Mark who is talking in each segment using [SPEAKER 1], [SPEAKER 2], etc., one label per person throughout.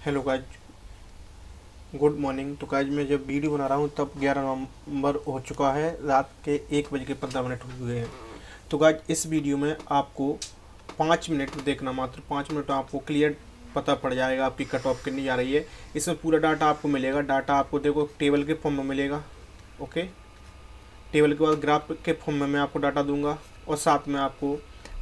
[SPEAKER 1] Hello guys, good morning. तो guys मैं जब वीडियो बना रहा हूँ तब 11 नवंबर हो चुका है, रात के 1 बज के 15 मिनट हुए हैं। तो गाइज इस वीडियो में आपको 5 मिनट देखना, मात्र 5 मिनट आपको क्लियर पता पड़ जाएगा आपकी कट ऑफ कितनी जा रही है। इसमें पूरा डाटा आपको मिलेगा। डाटा आपको देखो टेबल के फॉर्म में मिलेगा। ओके, टेबल के बाद ग्राफ के फॉर्म में मैं आपको डाटा दूंगा और साथ में आपको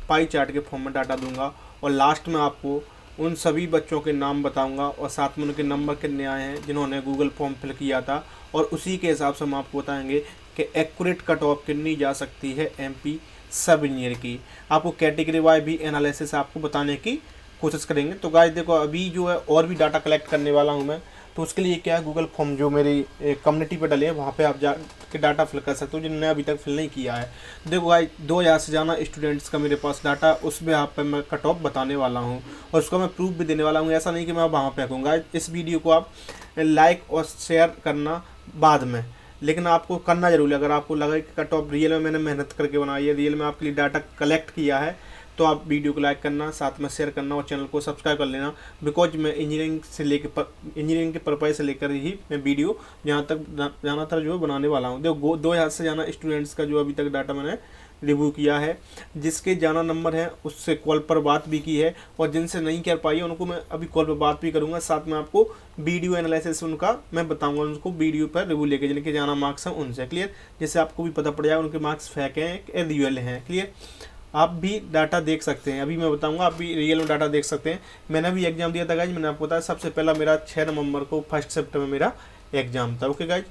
[SPEAKER 1] पाई चार्ट के फॉर्म में डाटा दूंगा और लास्ट में आपको उन सभी बच्चों के नाम बताऊंगा और साथ में उनके नंबर कितने आए हैं जिन्होंने गूगल फॉर्म फिल किया था। और उसी के हिसाब से हम आपको बताएंगे कि एक्यूरेट कट ऑफ कितनी जा सकती है एमपी सब इंजीनियर की। आपको कैटेगरी वाई भी एनालिसिस आपको बताने की कोशिश करेंगे। तो गाइस देखो, अभी जो है और भी डाटा कलेक्ट करने वाला हूँ मैं। तो उसके लिए क्या है, गूगल फॉर्म जो मेरी कम्युनिटी पे डले हैं वहाँ पे आप जा के डाटा फिल कर सकते हो जिन्होंने अभी तक फिल नहीं किया है। देखो गाइस, 2000 से ज़्यादा स्टूडेंट्स का मेरे पास डाटा, उसमें आप पे मैं कट ऑफ बताने वाला हूँ और उसको मैं प्रूफ भी देने वाला हूँ। ऐसा नहीं कि मैं वहाँ पे रखूँगा। इस वीडियो को आप लाइक और शेयर करना बाद में, लेकिन आपको करना जरूर है। अगर आपको लगा कि कट ऑफ रियल में मैंने मेहनत करके बनाई है, रियल में आपके लिए डाटा कलेक्ट किया है, तो आप वीडियो को लाइक करना, साथ में शेयर करना और चैनल को सब्सक्राइब कर लेना। बिकॉज मैं इंजीनियरिंग के पर्पज़ से लेकर ही मैं वीडियो ज़्यादातर जो है बनाने वाला हूँ। देखो 2000 से ज़्यादा स्टूडेंट्स का जो अभी तक डाटा मैंने रिव्यू किया है। जिसके ज़्यादा नंबर हैं उससे कॉल पर बात भी की है और जिनसे नहीं कर पाई है उनको मैं अभी कॉल पर बात भी करूँगा। साथ में आपको वीडियो एनालिसिस उनका मैं बताऊँगा, उनको वीडियो पर रिव्यू लेके जिनके ज़्यादा मार्क्स हैं उनसे। क्लियर, जिससे आपको भी पता पड़ जाएगा उनके मार्क्स फेक हैं या रियल हैं। क्लियर, आप भी डाटा देख सकते हैं। अभी मैं बताऊंगा, आप भी रियल में डाटा देख सकते हैं। मैंने भी एग्जाम दिया था गाइज, मैंने आपको बताया सबसे पहला मेरा 6 नवंबर को फर्स्ट शिफ्ट में मेरा एग्जाम था। ओके गाइज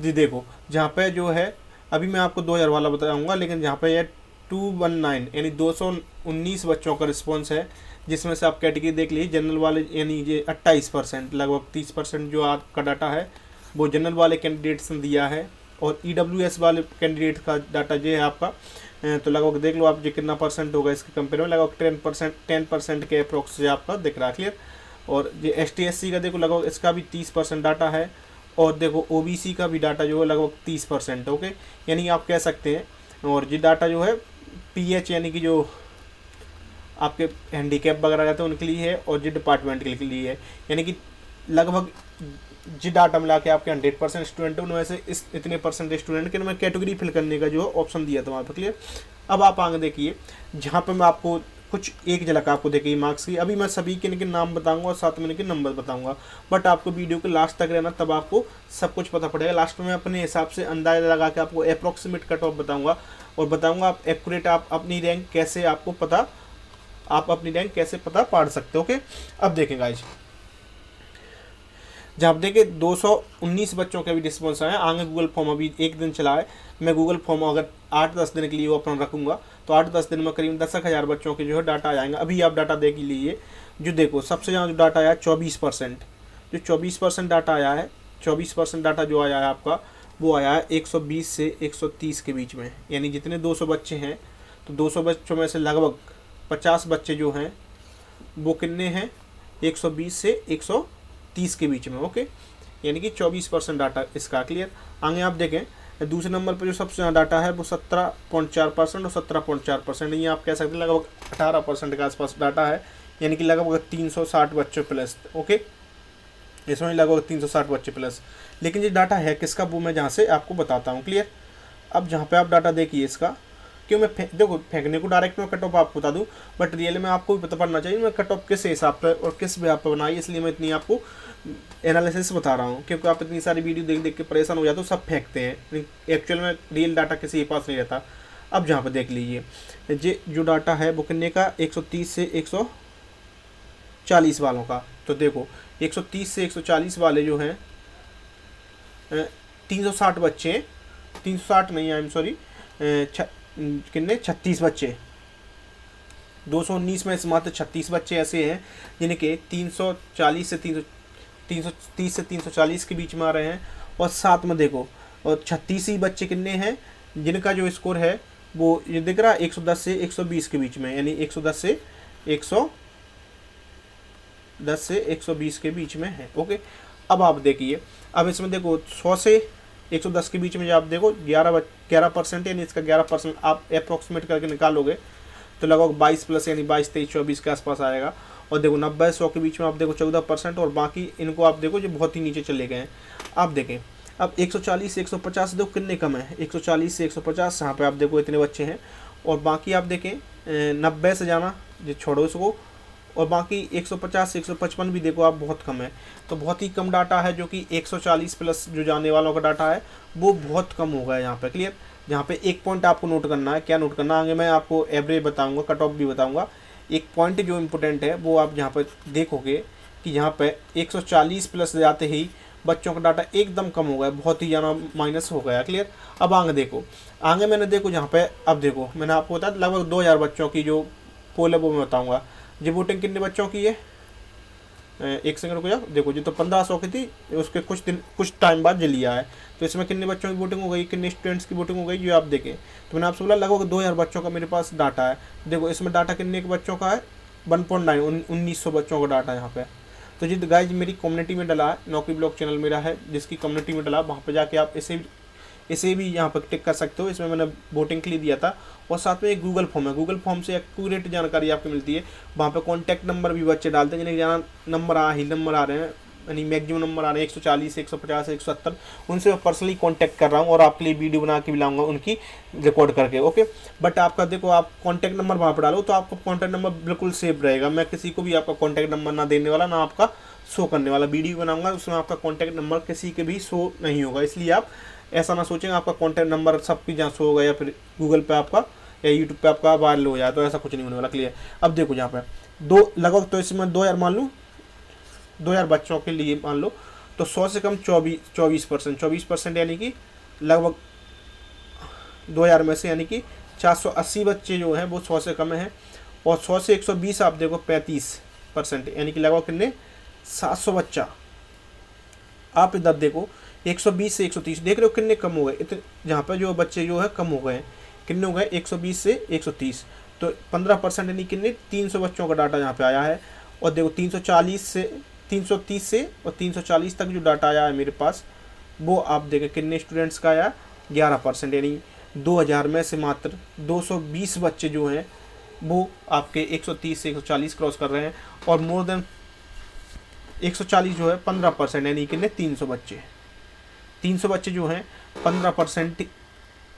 [SPEAKER 1] जी, देखो जहाँ पे जो है अभी मैं आपको 2000 वाला बताऊंगा, लेकिन जहाँ पे ये 219 यानी 219 बच्चों का रिस्पॉन्स है, जिसमें से आप कैटेगरी देख लीजिए। जनरल वाले यानी ये 28%, लगभग 30% जो आपका डाटा है वो जनरल वाले कैंडिडेट्स ने दिया है और EWS वाले कैंडिडेट का डाटा जो है आपका, तो लगभग देख लो आप जो कितना परसेंट होगा इसके कंपेयर में, लगभग 10% के अप्रोक्स से आपका दिख रहा है। क्लियर, और ये ST/SC का देखो लगभग इसका भी 30% डाटा है और देखो OBC का भी डाटा जो है लगभग 30%। ओके, यानी आप कह सकते हैं। और ये डाटा जो है PH यानी कि जो आपके हैंडीकैप वगैरह रहते हैं उनके लिए है और जो डिपार्टमेंट के लिए है, यानी कि लगभग जी डाटा मिला के आपके 100% स्टूडेंट है, उनमें से इस इतने परसेंट स्टूडेंट के मैं कैटेगरी फिल करने का जो ऑप्शन दिया था वहाँ पर। क्लियर, अब आप आगे देखिए जहाँ पर मैं आपको कुछ एक झलक आपको देखिए मार्क्स की। अभी मैं सभी के इनके नाम बताऊंगा और साथ में इनके नंबर बताऊंगा, बट आपको वीडियो के लास्ट तक रहना, तब आपको सब कुछ पता पड़ेगा। लास्ट में मैं अपने हिसाब से अंदाजा लगा के आपको अप्रॉक्सीमेट कट ऑफ बताऊँगा और बताऊँगा आप एक्यूरेट आप अपनी रैंक कैसे आपको पता, आप अपनी रैंक कैसे पता पाड़ सकते हो। ओके, अब देखें गाइज, जब देखिए 219 बच्चों के भी रिस्पॉन्स आए। आगे गूगल फॉर्म अभी एक दिन चला है। मैं गूगल फॉर्म अगर 8-10 दिन के लिए ओपन रखूँगा तो 8-10 दिन में करीब 10,000 बच्चों के जो है डाटा आ जाएंगे। अभी आप डाटा देख लीजिए, जो देखो सबसे ज़्यादा जो डाटा आया 24%, जो 24% डाटा आया है, 24% डाटा जो आया है आपका वो आया है 120 से 130 के बीच में। यानी जितने 200 बच्चे हैं तो 200 बच्चों में से लगभग 50 बच्चे जो हैं वो कितने हैं, 120 से 130 के बीच में। ओके, यानी कि 24% डाटा इसका। क्लियर, आगे आप देखें दूसरे नंबर पर जो सबसे ज़्यादा डाटा है वो 17.4% और 17.4%, ये आप कह सकते हैं लगभग 18% के आसपास डाटा है, यानी कि लगभग 360 बच्चों प्लस। ओके, इसमें लगभग 360 बच्चे प्लस। लेकिन ये डाटा है किसका, वो मैं जहाँ से आपको बताता हूँ। क्लियर, अब जहाँ पे आप डाटा देखिए इसका, क्यों मैं देखो फेंकने को डायरेक्ट मैं कट ऑफ आपको बता दूं, बट रियल में आपको भी पता पड़ना चाहिए मैं कट ऑफ किस हिसाब पे और किस भी आप पे बनाई, इसलिए मैं इतनी आपको एनालिसिस बता रहा हूँ। क्योंकि आप इतनी सारी वीडियो देख देख के परेशान हो जाते हो, सब फेंकते हैं, एक्चुअल में रियल डाटा किसी के पास नहीं रहता। अब जहाँ पर देख लीजिए ये जो डाटा है वो कितने का, 130 से 140 वालों का। तो देखो 130 से 140 वाले जो हैं 360 बच्चे, 360 नहीं, आई एम सॉरी, कितने 36 बच्चे, 219 में से मात्र 36 बच्चे ऐसे हैं जिनके 330 से 340 के बीच में आ रहे हैं। और साथ में देखो और 36 ही बच्चे कितने हैं जिनका जो स्कोर है वो ये दिख रहा है 110 से 120 के बीच में, यानी 110 से 120 के बीच में है। ओके, अब आप देखिए, अब इसमें देखो 100 से 110 के बीच में जब आप देखो 11%, यानी इसका 11% आप अप्रोक्सीमेट करके निकालोगे तो लगभग 22 प्लस यानी 22, 23, 24 के आसपास आएगा। और देखो 90-100 के बीच में आप देखो 14%, और बाकी इनको आप देखो जो बहुत ही नीचे चले गए हैं। आप देखें अब 140 से 150 देखो कितने कम है, 140 से 150 यहाँ पे आप देखो इतने बच्चे हैं। और बाकी आप देखें 90 से जाना जो छोड़ो इसको, और बाकी 150 से 155 भी देखो आप बहुत कम है। तो बहुत ही कम डाटा है, जो कि 140 प्लस जो जाने वालों का डाटा है वो बहुत कम होगा यहाँ पे। क्लियर। यहाँ पे एक पॉइंट आपको नोट करना है, क्या नोट करना है, आगे मैं आपको एवरेज बताऊंगा, कट ऑफ भी बताऊंगा। एक पॉइंट जो इम्पोर्टेंट है वो आप यहाँ पर देखोगे कि यहाँ पे 140 प्लस जाते ही बच्चों का डाटा एकदम कम हो गया, बहुत ही ज़्यादा माइनस हो गया। क्लियर। अब आगे देखो, आगे मैंने देखो यहाँ पे अब देखो मैंने आपको बताया लगभग 2000 बच्चों की जो पोल है वो मैं बताऊँगा। जी वोटिंग कितने बच्चों की है, एक सेकंड रुको जाओ, देखो जी तो 1500 की थी, उसके कुछ टाइम बाद लिया है। तो इसमें कितने बच्चों की वोटिंग हो गई, कितने स्टूडेंट्स की वोटिंग हो गई, जो आप देखें तो मैंने आपसे बोला लगभग 2000 बच्चों का मेरे पास डाटा है। देखो इसमें डाटा कितने के बच्चों का है, 1.9 1900 बच्चों का डाटा यहाँ पे। तो जी गाइज मेरी कम्युनिटी में डला है, नौकरी ब्लॉग चैनल मेरा है जिसकी कम्युनिटी में डला, वहाँ पर जाके आप इसे भी यहाँ पर टिक कर सकते हो। इसमें मैंने वोटिंग के लिए दिया था, और साथ में एक गूगल फॉर्म है, गूगल फॉर्म से एक्यूरेट जानकारी आपको मिलती है। वहाँ पे कॉन्टैक्ट नंबर भी बच्चे डालते हैं, जिन्हें जहाँ नंबर आ रहे हैं, यानी मैक्सिमम नंबर आ रहे हैं 140 से 150 से 170, उनसे मैं पर्सनली कांटेक्ट कर रहा हूँ और आपके लिए वीडियो बना के भी लाऊंगा उनकी रिकॉर्ड करके। ओके। बट आपका देखो आप कॉन्टैक्ट नंबर वहाँ पर डालो तो आपका कॉन्टैक्ट नंबर बिल्कुल सेफ रहेगा। मैं किसी को भी आपका कॉन्टैक्ट नंबर ना देने वाला, ना आपका शो करने वाला। वीडियो बनाऊंगा उसमें आपका कॉन्टैक्ट नंबर किसी के भी शो नहीं होगा, इसलिए आप ऐसा ना सोचेंगे आपका कॉन्टैक्ट नंबर सबकी जहाँ शो होगा या फिर गूगल पे आपका या यूट्यूब पे आपका वायरल हो जाए, तो ऐसा कुछ नहीं होने वाला। क्लियर। अब देखो यहाँ पे दो लगभग, तो इसमें 2000 मान लूँ, 2000 बच्चों के लिए मान लो, तो 100 से कम 24% यानी कि लगभग 2000 में से यानी कि 480 बच्चे जो हैं वो 100 से कम हैं। और 100 से 120 आप देखो 35% यानी कि लगभग कितने 700 बच्चा। आप इधर देखो 120 से 130 देख रहे हो कितने कम हो गए, इतने जहाँ पर जो बच्चे जो है कम हो गए, कितने हो गए 120 से 130, तो 15% यानी कितने 300 बच्चों का डाटा यहाँ पे आया है। और देखो 330 से और 340 तक जो डाटा आया है मेरे पास, वो आप देखें कितने स्टूडेंट्स का आया 11%, यानी 2000 में से मात्र 220 बच्चे जो हैं वो आपके 130 से 140 क्रॉस कर रहे हैं। और मोर देन 140 जो है 15% यानी कितने 300 बच्चे जो हैं 15%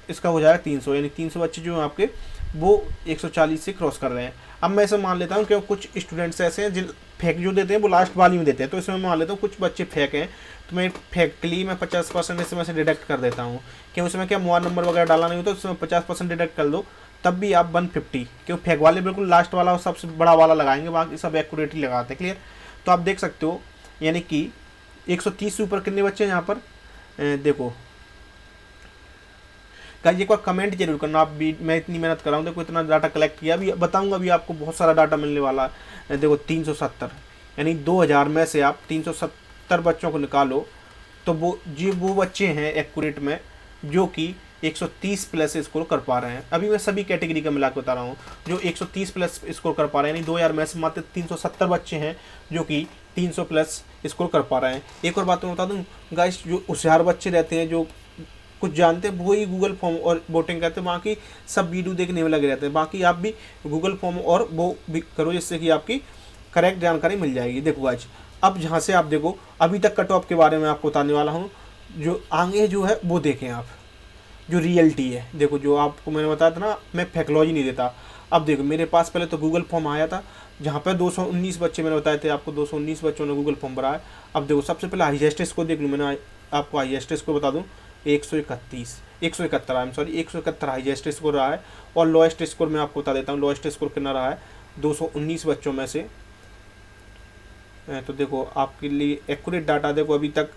[SPEAKER 1] इसका हो जाएगा 300, यानी 300 बच्चे जो हैं आपके वो 140 से क्रॉस कर रहे हैं। अब मैं ऐसे मान लेता हूँ कि कुछ स्टूडेंट्स ऐसे हैं जिन फेक जो देते हैं वो लास्ट वाली में देते हैं, तो इसमें मैं मान लेता हूँ कुछ बच्चे फेक हैं, तो मैं फेक के लिए मैं 50% इसमें से डिडक्ट कर देता हूँ। क्यों उसमें क्या मोबाइल नंबर वगैरह डाला नहीं होता, तो उसमें 50% डिडक्ट कर दो, तब भी आप 150, क्यों फेक वाले बिल्कुल लास्ट वाला और सबसे बड़ा वाला लगाएंगे, बाकी सब एक्यूरेटली लगाते हैं। क्लियर। तो आप देख सकते हो यानी कि 130 से ऊपर कितने बच्चे हैं यहाँ पर देखो गाइस, एक बार कमेंट जरूर करना। आप भी मैं इतनी मेहनत कर रहा हूँ, देखो इतना डाटा कलेक्ट किया, अभी बताऊंगा, अभी आपको बहुत सारा डाटा मिलने वाला है। देखो 370 यानी 2000 में से आप 370 बच्चों को निकालो, तो वो बच्चे हैं एक्यूरेट में जो कि 130 प्लस स्कोर कर पा रहे हैं। अभी मैं सभी कैटेगरी का मिला के बता रहा हूँ, जो 130 प्लस स्कोर कर पा रहे हैं, यानी 2000 में से मात्र 370 बच्चे हैं जो कि 300 प्लस स्कोर कर पा रहे हैं। एक और बात मैं बता दूँ गाइस, जो होशियार बच्चे रहते हैं, जो कुछ जानते हैं, वही गूगल फॉर्म और वोटिंग करते हैं, बाकी सब वीडियो देखने में लगे रहते हैं। बाकी आप भी गूगल फॉर्म और वो भी करो, जिससे कि आपकी करेक्ट जानकारी मिल जाएगी। देखो गाइस, अब जहाँ से आप देखो अभी तक कट ऑफ के बारे में आपको बताने वाला हूँ, जो आगे जो है वो देखें आप, जो रियलिटी है। देखो जो आपको मैंने बताया था ना, मैं फेकलॉजी नहीं देता। अब देखो मेरे पास पहले तो गूगल फॉर्म आया था, जहाँ पर 219 बच्चे मैंने बताए थे आपको, 219 बच्चों ने गूगल फॉर्म भरा है। अब देखो सबसे पहले हाईएस्ट स्कोर देख लूँ, मैंने आपको हाईएस्ट स्कोर बता दूँ 171 I am sorry 171 highest score रहा है। और लोएस्ट स्कोर मैं आपको बता देता हूँ, लोएस्ट स्कोर कितना रहा है 219 बच्चों में से। तो देखो आपके लिए एक्यूरेट डाटा, देखो अभी तक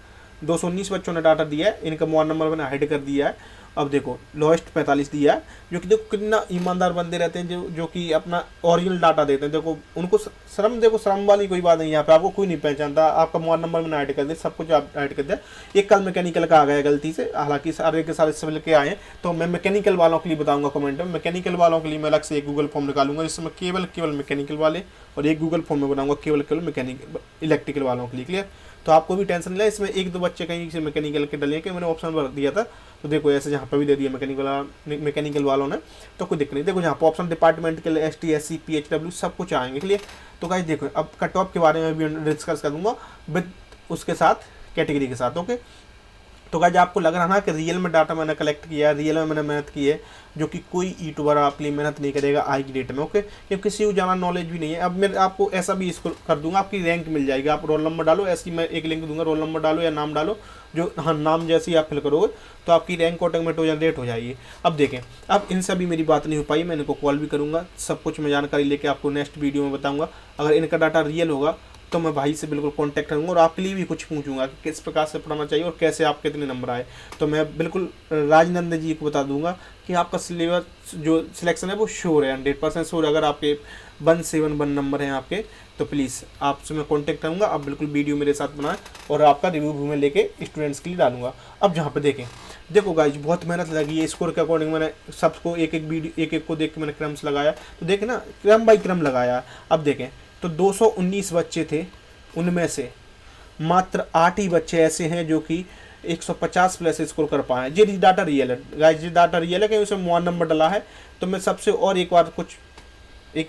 [SPEAKER 1] 219 बच्चों ने डाटा दिया है, इनका मोबाइल नंबर मैंने हाइड कर दिया है। अब देखो लोएस्ट 45 दिया है, जो कि देखो कितना ईमानदार बंदे रहते हैं, जो कि अपना ओरिजिनल डाटा देते हैं। देखो उनको शर्म, देखो शर्म वाली कोई बात नहीं, यहाँ पे आपको कोई नहीं पहचानता। आपका मोबाइल नंबर मैंने ऐड कर दिया, सब कुछ आप ऐड कर दिया। एक कल मैकेनिकल का आ गया गलती से, हालांकि सारे के सारे सिविल के आए हैं, तो मैं मैकेनिकल वालों के लिए बताऊंगा कमेंट में। मैकेनिकल वालों के लिए मैं अलग से एक गूगल फॉर्म निकालूंगा, जिसमें केवल मैकेनिकल वाले, और एक गूगल फॉर्म में बनाऊंगा केवल मैकेनिकल इलेक्ट्रिकल वालों के लिए। क्लियर। तो आपको भी टेंशन नहीं है, इसमें 1-2 बच्चे कहीं से मैकेनिकल के डले के मैंने ऑप्शन भर दिया था, तो देखो ऐसे जहाँ पे भी दे दिया मैकेनिकल वालों ने, तो कोई दिक्कत नहीं। देखो यहाँ पर ऑप्शन डिपार्टमेंट के लिए ST SC PHW सब कुछ आएंगे, क्लियर। तो गाइस देखो अब कट ऑफ के बारे में भी डिस्कस कर दूंगा विद उसके साथ कैटेगरी के साथ, ओके। तो गाइस आपको लग रहा ना कि रियल में डाटा मैंने कलेक्ट किया है, रियल में मैंने मेहनत की है, जो कि कोई यूट्यूबर आपके लिए मेहनत नहीं करेगा आज की डेट में, ओके। क्योंकि किसी को ज़्यादा नॉलेज भी नहीं है। अब मैं आपको ऐसा भी इसको कर दूंगा, आपकी रैंक मिल जाएगी। आप रोल नंबर डालो, ऐसी मैं एक लिंक दूंगा, रोल नंबर डालो या नाम डालो, जो हाँ नाम जैसे ही आप फिल करोगे तो आपकी रैंक ऑटोमेटिक जनरेट हो जाएगी। अब देखें, अब इनसे भी मेरी बात नहीं हो पाई, मैं इनको कॉल भी करूँगा, सब कुछ मैं जानकारी लेके आपको नेक्स्ट वीडियो में बताऊँगा। अगर इनका डाटा रियल होगा तो मैं भाई से बिल्कुल कांटेक्ट करूँगा और आपके लिए भी कुछ पूछूंगा कि किस प्रकार से पढ़ाना चाहिए और कैसे आप कितने नंबर आए। तो मैं बिल्कुल राजनंदन जी को बता दूंगा कि आपका सिलेबस जो सिलेक्शन है वो श्योर है, 100% श्योर। अगर आपके 171 नंबर हैं आपके, तो प्लीज़ आपसे मैं कांटेक्ट करूँगा। आप बिल्कुल वीडियो मेरे साथ बनाएं और आपका रिव्यू भी मैं लेके स्टूडेंट्स के लिए डालूंगा। अब जहाँ पर देखें, देखो गाइज बहुत मेहनत लगी है, स्कोर के अकॉर्डिंग मैंने सबको एक एक को देख के मैंने क्रम्स लगाया, तो देखें ना क्रम बाई क्रम लगाया। अब देखें तो 219 बच्चे थे, उनमें से मात्र 8 ही बच्चे ऐसे हैं जो कि 150 प्लस स्कोर कर पाए। ये डाटा रियल है गाइज, ये डाटा रियल है कि उसमें 1 नंबर डाला है। तो मैं सबसे और एक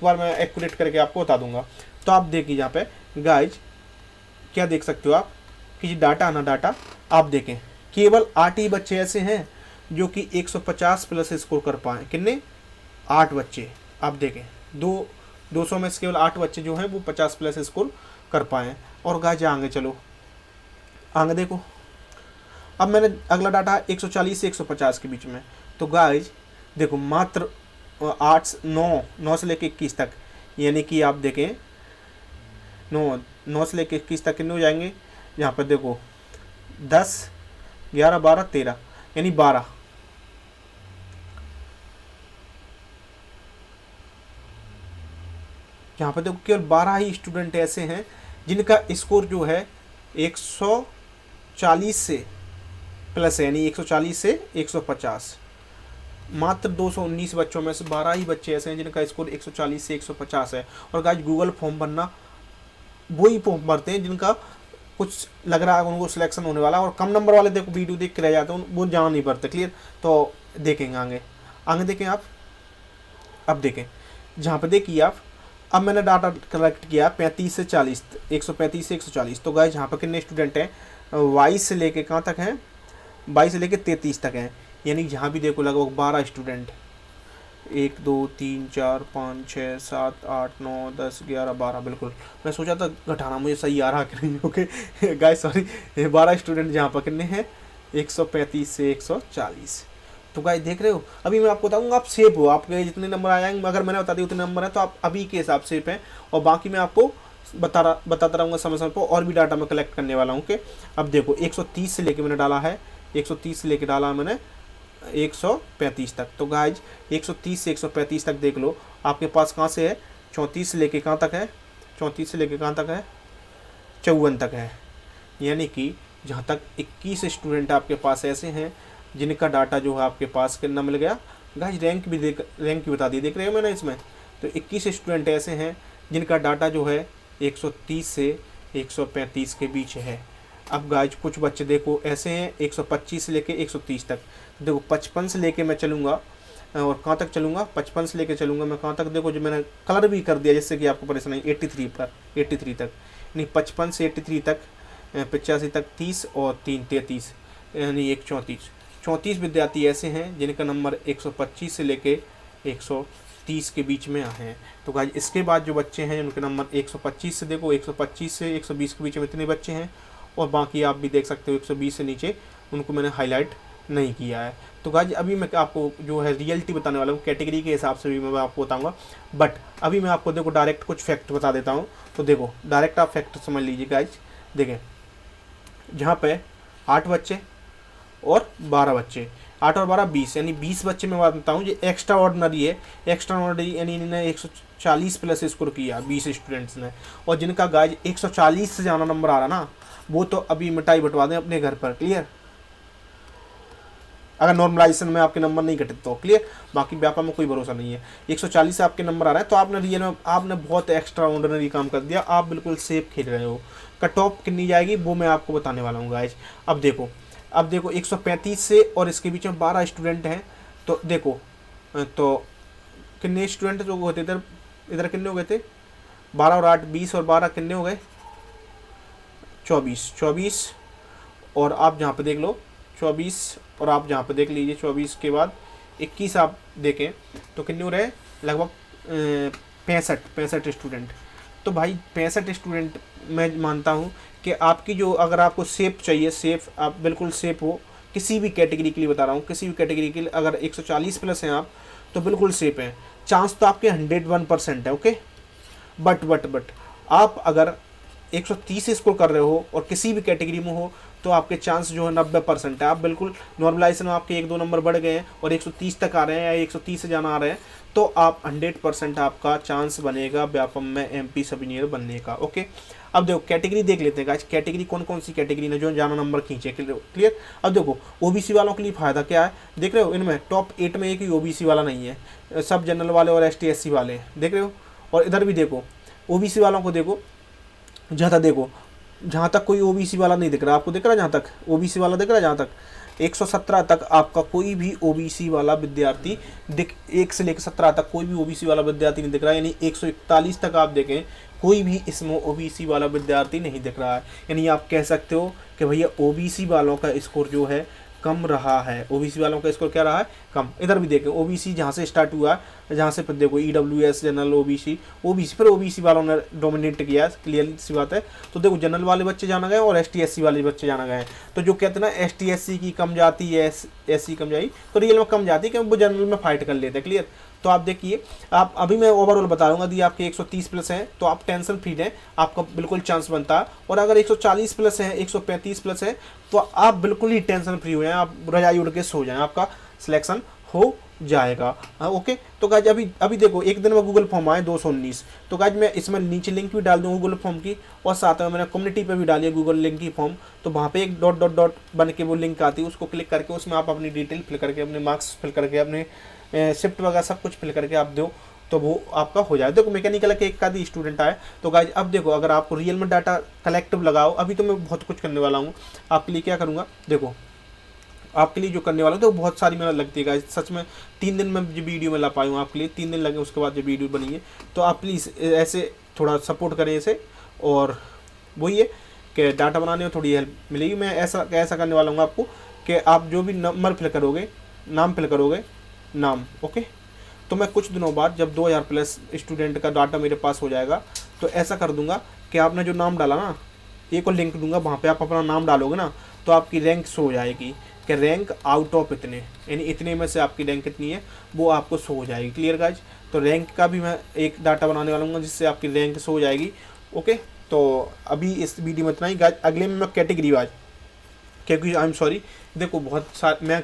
[SPEAKER 1] बार मैं एक्यूरेट करके आपको बता दूंगा। तो आप देखिए यहाँ पे गाइज क्या देख सकते हो आप कि डाटा ना डाटा आप देखें, केवल 8 ही बच्चे ऐसे हैं जो कि 150 प्लस स्कोर कर पाए। कितने? 8 बच्चे। आप देखें 200 में से केवल 8 बच्चे जो हैं वो 50 प्लस स्कोर कर पाए। और गाइज आगे चलो, आगे देखो, अब मैंने अगला डाटा 140 से 150 के बीच में। तो गाइज देखो मात्र 9 से लेकर 21 तक, यानी कि आप देखें 9 से लेकर 21 तक कितने हो जाएंगे। यहाँ पर देखो 10, 11, 12, 13 यानी 12। यहाँ पर देखो केवल 12 ही स्टूडेंट ऐसे हैं जिनका स्कोर जो है 140 से प्लस है, यानी 140 से 150। मात्र 219 बच्चों में से 12 ही बच्चे ऐसे हैं जिनका स्कोर 140 से 150 है। और गाइस गूगल फॉर्म भरना वही फॉर्म भरते हैं जिनका कुछ लग रहा है उनको सिलेक्शन होने वाला है, और कम नंबर वाले देखो वीडियो देख के रह जाते हैं, वो जान नहीं पड़ते, क्लियर। तो देखेंगे आगे देखें आप। अब देखें जहाँ पे देखिए आप, अब मैंने डाटा कलेक्ट किया 35 से 40, 135 से 140। तो गाइस यहाँ पर कितने स्टूडेंट हैं? 22 से लेके कहाँ तक हैं? 22 से लेके 33 तक हैं, यानी जहाँ भी देखो लगभग 12 स्टूडेंट। 1 2 3 4 5 6 7 8 9 10 11 12। बिल्कुल मैं सोचा था घटाना मुझे सही आ रहा कि नहीं, ओके गाइस सॉरी। 12 स्टूडेंट जहाँ पर कितने हैं? 135 से 140। तो गाइस देख रहे हो, अभी मैं आपको बताऊंगा आप सेफ हो, आपके जितने नंबर आ जाएंगे, अगर मैंने बता दिया उतने नंबर हैं तो आप अभी के हिसाब से सेफ हैं। और बाकी मैं आपको बताता रहूँगा समय समय पर, और भी डाटा मैं कलेक्ट करने वाला हूँ। ओके अब देखो 130 से लेके मैंने डाला है, 130 से लेके डाला मैंने 135 तक। तो गाइज 130 से 135 तक देख लो आपके पास कहाँ से है? 34 से लेके कहाँ तक है? 34 से लेके कहाँ तक है? 54 तक है। यानी कि जहाँ तक 21 स्टूडेंट आपके पास ऐसे हैं जिनका डाटा जो है आपके पास कितना मिल गया। गाइज रैंक भी बता दी, देख रहे हो मैंने इसमें। तो 21 स्टूडेंट ऐसे हैं जिनका डाटा जो है 130 से 135 के बीच है। अब गाइज कुछ बच्चे देखो ऐसे हैं 125 से लेके 130 तक। देखो 55 से लेके मैं चलूँगा, और कहाँ तक चलूँगा? 55 से लेके चलूँगा मैं कहाँ तक? देखो जो मैंने कलर भी कर दिया जिससे कि आपको परेशानी। 83 तक, यानी 55 से 83 तक, 85 तक 30 और 3 33, यानी 34 विद्यार्थी ऐसे हैं जिनका नंबर 125 से लेके 130 के बीच में आए हैं। तो गाइज इसके बाद जो बच्चे हैं उनके नंबर 125 से देखो 125 से 120 के बीच में इतने बच्चे हैं, और बाकी आप भी देख सकते हो 120 से नीचे उनको मैंने हाईलाइट नहीं किया है। तो गाइज अभी मैं आपको जो है रियलिटी बताने वाला हूँ, कैटेगरी के हिसाब से भी मैं आपको बताऊँगा। बट अभी मैं आपको देखो डायरेक्ट कुछ फैक्ट बता देता हूँ। तो देखो डायरेक्ट आप फैक्ट समझ लीजिए गाइज। देखें जहाँ पे 8 बच्चे और 12 बच्चे, 8 और 12 20, यानी 20 बच्चे मैं बताता हूँ जो एक्स्ट्रा ऑर्डनरी है। एक्स्ट्रा ऑर्डनरी यानी इन्होंने 140 प्लस स्कोर किया 20 स्टूडेंट्स ने, और जिनका गाइज 140 से ज़्यादा नंबर आ रहा ना, वो तो अभी मिठाई बंटवा दें अपने घर पर, क्लियर। अगर नॉर्मलाइजेशन में आपके नंबर नहीं घटे तो क्लियर, बाकी व्यापार में कोई भरोसा नहीं है। 140 से आपके नंबर आ रहे हैं तो आपने रियल में आपने बहुत एक्स्ट्रा ऑर्डिनरी काम कर दिया, आप बिल्कुल सेफ खेल रहे हो। कट ऑफ कितनी जाएगी वो मैं आपको बताने वाला हूँ गाइज। अब देखो अब देखो 135 से और इसके बीच में 12 स्टूडेंट हैं, तो देखो तो कितने स्टूडेंट जो होते इधर, इधर कितने हो गए थे, 12 और 8 20 और 12 कितने हो गए, 24 24। और आप जहाँ पे देख लो 24, और आप जहाँ पे देख लीजिए 24 के बाद 21 आप देखें तो कितने हो रहे, लगभग 65 स्टूडेंट। तो भाई 65 स्टूडेंट मैं मानता हूँ कि आपकी जो, अगर आपको सेफ चाहिए, सेफ आप बिल्कुल सेफ हो, किसी भी कैटेगरी के लिए बता रहा हूँ, किसी भी कैटेगरी के लिए अगर 140 प्लस हैं आप तो बिल्कुल सेफ हैं। चांस तो आपके 101% है। ओके, बट आप अगर 130 स्कोर कर रहे हो और किसी भी कैटेगरी में हो तो आपके चांस जो है 90% है। आप बिल्कुल नॉर्मलाइजेशन में आपके 1-2 नंबर बढ़ गए हैं और 130 तक आ रहे हैं या 130 से जाना आ रहे हैं, तो आप 100% आपका चांस बनेगा व्यापम में एमपी सब इंजीनियर बनने का। ओके, अब देखो कैटेगरी देख लेते हैं गाइस, कैटेगरी कौन कौन सी कैटेगरी ने जो जाना नंबर खींचे, क्लियर। अब देखो ओबीसी वालों के लिए फ़ायदा क्या है, देख रहे हो इनमें टॉप 8 में एक ही ओबीसी वाला नहीं है, सब जनरल वाले और एसटी एससी वाले हैं, देख रहे हो। और इधर भी देखो ओबीसी वालों को देखो, ज़्यादा देखो, जहाँ तक कोई ओबीसी वाला नहीं दिख रहा, आपको दिख रहा है जहाँ तक ओबीसी वाला दिख रहा है, जहाँ तक 117 तक आपका कोई भी ओबीसी वाला विद्यार्थी दिख, 1 से लेकर 17 तक कोई भी ओबीसी वाला विद्यार्थी नहीं दिख रहा है। यानी 141 तक आप देखें कोई भी इसमें ओबीसी वाला विद्यार्थी नहीं दिख रहा है। यानी आप कह सकते हो कि भैया ओबीसी वालों का स्कोर जो है कम रहा है, ओबीसी वालों का स्कोर क्या रहा है, कम। इधर भी देखें ओबीसी जहाँ से स्टार्ट हुआ है, जहाँ से फिर देखो ईडब्ल्यूएस जनरल ओबीसी फिर ओबीसी वालों ने डोमिनेट किया है, क्लियर सी बात है। तो देखो जनरल वाले बच्चे जाना गए और एसटी एससी वाले बच्चे जाना गए। तो जो कहते हैं ना एसटी एससी की कम जाती है, एससी कम जाती, तो रियल में कम जाती है क्योंकि वो जनरल में फाइट कर लेते हैं, क्लियर। तो आप देखिए, आप अभी मैं ओवरऑल बता दूंगा, यदि आपके 130 प्लस हैं तो आप टेंशन फ्री रहें, आपका बिल्कुल चांस बनता है। और अगर 140 प्लस है, 135 प्लस है, तो आप बिल्कुल ही टेंशन फ्री हो जाएं, आप रजाई उड़ के सो जाएं, आपका सिलेक्शन हो जाएगा। ओके, तो गाइज अभी देखो एक दिन में गूगल फॉर्म आए 219, तो गाइज मैं इसमें नीचे लिंक भी डाल दूँगा गूगल फॉर्म की, और साथ में मैंने कम्युनिटी पे भी डाली है गूगल लिंक की फॉर्म। तो वहाँ पे एक डॉट डॉट डॉट बन के वो लिंक आती है, उसको क्लिक करके उसमें आप अपनी डिटेल फिल करके, अपने मार्क्स फिल करके, अपने शिफ्ट वगैरह सब कुछ फिल करके आप दो, तो वो आपका हो जाए। देखो मैकेनिकल के एक का भी स्टूडेंट आए, तो गाइज अब देखो अगर आपको रियल में डाटा कलेक्टिव लगाओ, अभी तो मैं बहुत कुछ करने वाला हूँ आपके लिए, क्या करूँगा देखो, आपके लिए जो करने वाला हूँ तो बहुत सारी मेहनत लगती है गाइज, सच में 3 दिन में जो वीडियो में ला पाई हूँ आपके लिए, 3 दिन लगे उसके बाद जो वीडियो बनी है। तो आप प्लीज़ ऐसे थोड़ा सपोर्ट करें इसे, और वही है कि डाटा बनाने में थोड़ी हेल्प मिलेगी। मैं ऐसा करने वाला हूँ आपको कि आप जो भी नंबर फिल करोगे, नाम फिल करोगे, नाम, ओके, तो मैं कुछ दिनों बाद जब 2000 प्लस स्टूडेंट का डाटा मेरे पास हो जाएगा, तो ऐसा कर दूंगा कि आपने जो नाम डाला ना, एक और लिंक दूंगा, वहाँ पे आप अपना नाम डालोगे ना, तो आपकी रैंक शो हो जाएगी कि रैंक आउट ऑफ इतने, यानी इतने में से आपकी रैंक कितनी है वो आपको शो हो जाएगी, क्लियर गाइज। तो रैंक का भी मैं एक डाटा बनाने वाला हूँ जिससे आपकी रैंक शो हो जाएगी। ओके, तो अभी इस वीडियो में इतना ही गाइज, अगले में मैं कैटेगरी वाइज, क्योंकि आई एम सॉरी, देखो बहुत सारे मैं